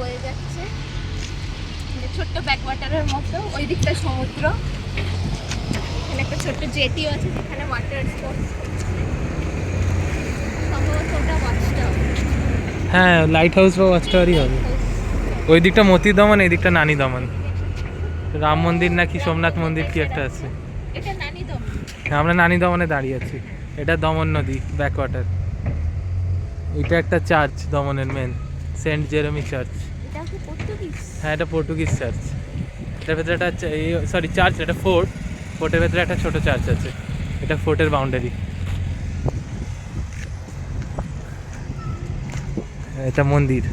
বয়ে যাচ্ছে ছোট্ট ব্যাকওয়াটারের মতো। ওই দিকটা সমুদ্র, এখানে একটা ছোট্ট জেটিও আছে যেখানে ওয়াটার স্পোর্টস সম্ভবত ওটা ওয়াচ টাওয়ার। হ্যাঁ, লাইট হাউস বা ওয়াচ টাওয়ারই হবে। ওই দিকটা মতি দমন, এই দিকটা নানি দমন। রাম মন্দির নাকি সোমনাথ মন্দির কি একটা আছে। এটা নানি দমন। হ্যাঁ, আমরা নানি দমনে দাঁড়িয়ে আছি। এটা দমন নদী ব্যাকওয়াটার। এটা একটা চার্চ দমনের মেন, সেন্ট জেরেমি চার্চ। এটা কি পর্তুগিজ? হ্যাঁ, এটা পর্তুগিজ চার্চ। এটার ভেতরে একটা সরি চার্চ, এটা ফোর্ট। ফোর্টের ভেতরে একটা ছোট চার্চ আছে। এটা ফোর্টের বাউন্ডারি। এটা মন্দির।